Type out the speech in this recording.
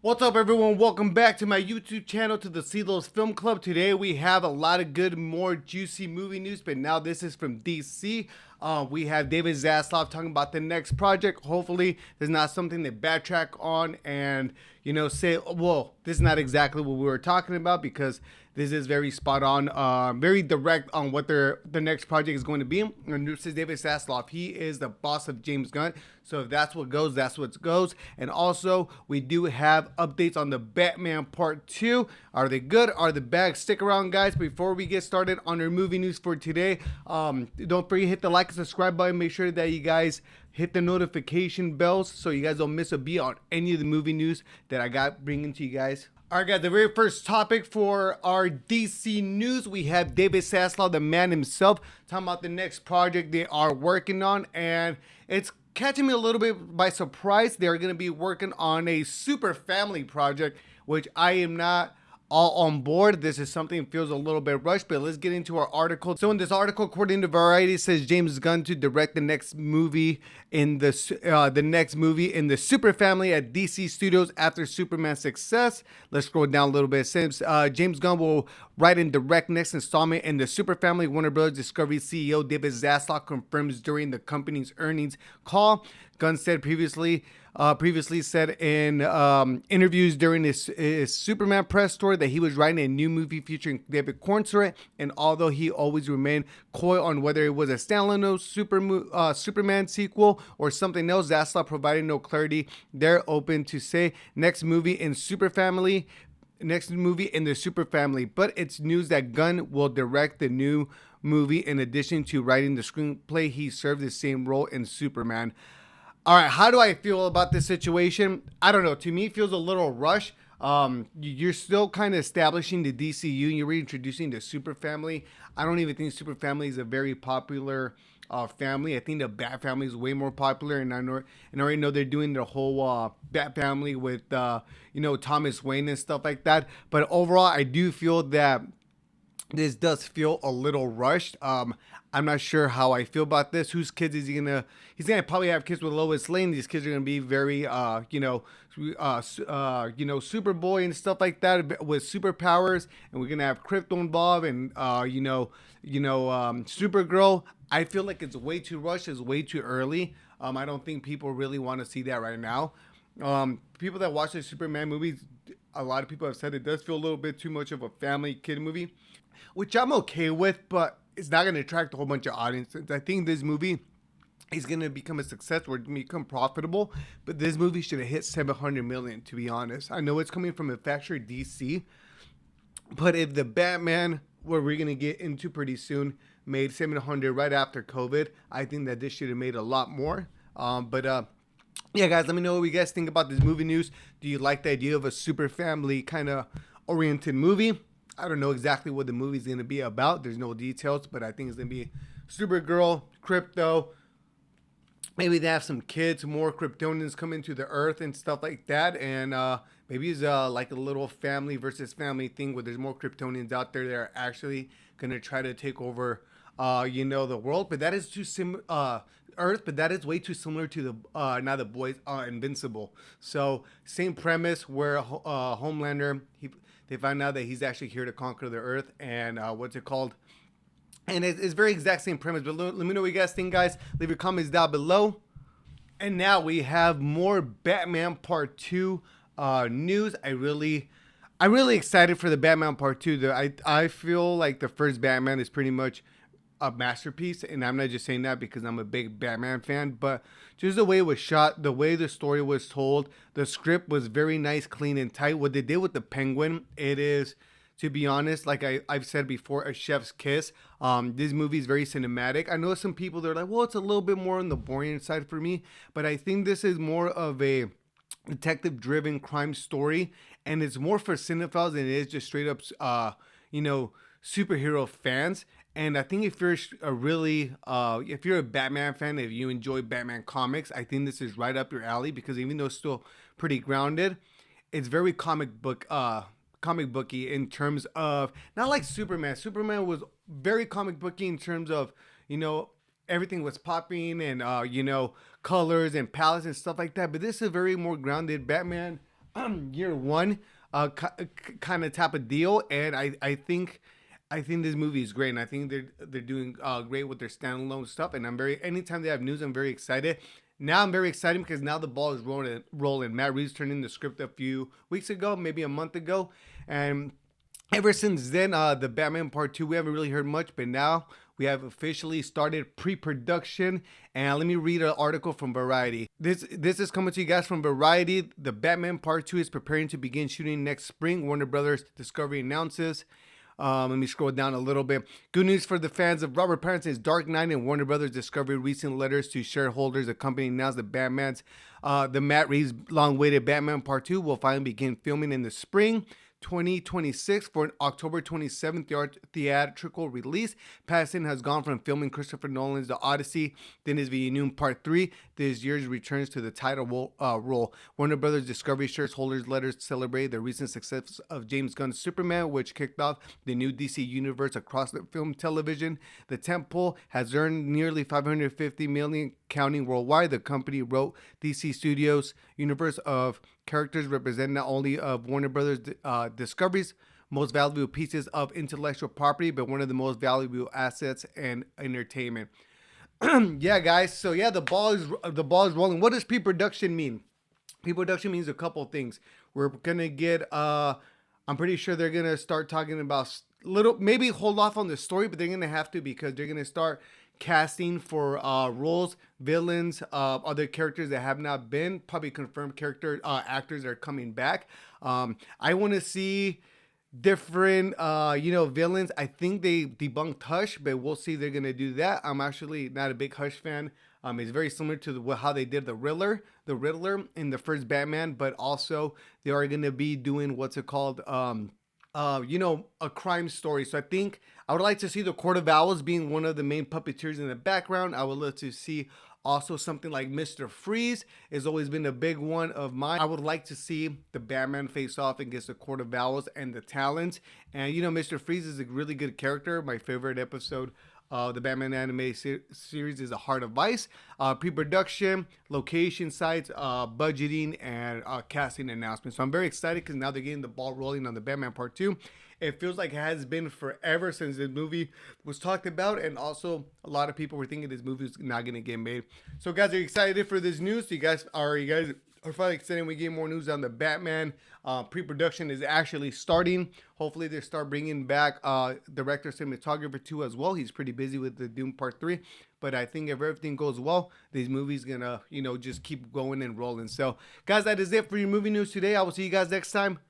What's up, everyone? Welcome back to my YouTube channel, to the CeeLo's Film Club. Today we have a lot of good, more juicy movie news, but now this is from DC. We have David Zaslav talking about the next project. Hopefully, there's not something to backtrack on and say, well, this is not exactly what we were talking about, because this is very spot on, very direct on what the next project is going to be. And this is David Zaslav. He is the boss of James Gunn. So if that's what goes, that's what goes. And also, we do have updates on the Batman Part 2. Are they good? Are they bad? Stick around, guys. Before we get started on our movie news for today, don't forget to hit the like and subscribe button. Make sure that you guys hit the notification bells so you guys don't miss a beat on any of the movie news that I got bringing to you guys. All right, guys, the very first topic for our DC news, we have David Zaslav, the man himself, talking about the next project they are working on, and it's catching me a little bit by surprise. They're going to be working on a Super Family project, which I am not all on board. This is something that feels a little bit rushed, but let's get into our article. So in this article, according to Variety, it says James Gunn to direct the next movie in the Super Family at DC Studios after Superman's success. Let's scroll down a little bit. It says James Gunn will write and direct next installment in the Super Family. Warner Bros. Discovery CEO David Zaslav confirms during the company's earnings call. Gunn said previously said in interviews during his Superman press tour that he was writing a new movie featuring David Cornsworth, and although he always remained coy on whether it was a standalone Superman sequel or something else, Zaslav provided no clarity. They're open to say next movie in the Super Family, but it's news that Gunn will direct the new movie in addition to writing the screenplay. He served the same role in Superman. All right, how do I feel about this situation? I don't know. To me, it feels a little rushed. You're still kind of establishing the DCU, and you're reintroducing the Super Family. I don't even think Super Family is a very popular family. I think the Bat Family is way more popular, and I already know they're doing the whole Bat Family with Thomas Wayne and stuff like that. But overall, I do feel that this does feel a little rushed. I'm not sure how I feel about this. Whose kids is he gonna? He's gonna probably have kids with Lois Lane. These kids are gonna be very, Superboy and stuff like that with superpowers, and we're gonna have Crypto involved, and Supergirl. I feel like it's way too rushed. It's way too early. I don't think people really want to see that right now. People that watch the Superman movies, a lot of people have said it does feel a little bit too much of a family kid movie, which I'm okay with, but it's not going to attract a whole bunch of audiences. I think this movie is going to become a success or become profitable, but this movie should have hit 700 million, to be honest. I know it's coming from a factory DC, but if the Batman, where we're going to get into pretty soon, made 700 right after COVID, I think that this should have made a lot more. Yeah, guys, let me know what you guys think about this movie news. Do you like the idea of a super family kind of oriented movie? I don't know exactly what the movie's going to be about. There's no details, but I think it's going to be Supergirl, Crypto. Maybe they have some kids, more Kryptonians come into the Earth and stuff like that. And maybe it's like a little family versus family thing where there's more Kryptonians out there that are actually going to try to take over, the world. But that is Earth, but that is way too similar to the now the boys are Invincible. So same premise where Homelander, they find out that he's actually here to conquer the Earth, and what's it called? And it's very exact same premise. But let me know what you guys think, guys. Leave your comments down below. And now we have more Batman Part 2 news. I'm really excited for the Batman Part 2. I feel like the first Batman is pretty much a masterpiece, and I'm not just saying that because I'm a big Batman fan, but just the way it was shot, the way the story was told, the script was very nice, clean, and tight. What they did with the Penguin, it is, to be honest, like I've said before, a chef's kiss. This movie is very cinematic. I know some people, they're like, well, it's a little bit more on the boring side for me, but I think this is more of a detective-driven crime story, and it's more for cinephiles than it is just straight up, superhero fans. And I think if you're if you're a Batman fan, if you enjoy Batman comics, I think this is right up your alley, because even though it's still pretty grounded, it's very comic booky in terms of, not like Superman. Superman was very comic booky in terms of, everything was popping and colors and palettes and stuff like that. But this is very more grounded. Batman year one kind of type of deal, and I think this movie is great, and I think they're doing great with their standalone stuff. And I'm very anytime they have news, I'm very excited. Now I'm very excited because now the ball is rolling. Rolling. Matt Reeves turned in the script a few weeks ago, maybe a month ago, and ever since then, the Batman Part Two, we haven't really heard much, but now we have officially started pre-production. And let me read an article from Variety. This is coming to you guys from Variety. The Batman Part Two is preparing to begin shooting next spring. Warner Brothers Discovery announces. Let me scroll down a little bit. Good news for the fans of Robert Pattinson's Dark Knight and Warner Brothers Discovery recent letters to shareholders. The company announced that the Matt Reeves long-awaited Batman Part 2 will finally begin filming in the spring 2026 for an October 27th theatrical release. Pattinson has gone from filming Christopher Nolan's The Odyssey, then his Villeneuve Part 3, this year's returns to the title role. Warner Brothers Discovery shareholders letters celebrate the recent success of James Gunn's Superman, which kicked off the new DC universe across the film television. The tentpole has earned nearly $550 million counting worldwide. The company wrote DC Studios universe of characters represent not only of Warner Brothers Discovery's most valuable pieces of intellectual property, but one of the most valuable assets and entertainment. Yeah, guys. So yeah, the ball is rolling. What does pre-production mean? Pre-production means a couple things. We're gonna get. I'm pretty sure they're gonna start talking about little. Maybe hold off on the story, but they're gonna have to because they're gonna start casting for roles, villains, other characters that have not been probably confirmed actors that are coming back. I want to see different villains. I think they debunked Hush, but we'll see if they're gonna do that. I'm actually not a big Hush fan. It's very similar to how they did the Riddler in the first Batman, but also they are gonna be doing what's it called a crime story. So I think I would like to see the Court of Owls being one of the main puppeteers in the background. I would love to see also something like Mr. Freeze has always been a big one of mine. I would like to see the Batman face off against the Court of Owls and the Talons. And Mr. Freeze is a really good character. My favorite episode the Batman anime series is A Heart of Ice. Pre-production, location sites, budgeting, and casting announcements. So I'm very excited because now they're getting the ball rolling on the Batman Part 2. It feels like it has been forever since the movie was talked about, and also a lot of people were thinking this movie is not going to get made. So guys, are you excited for this news? You guys are finally excited we get more news on the Batman. Pre-production is actually starting. Hopefully they start bringing back director cinematographer too as well. He's pretty busy with the Doom Part 3. But I think if everything goes well, these movies gonna, just keep going and rolling. So guys, that is it for your movie news today. I will see you guys next time.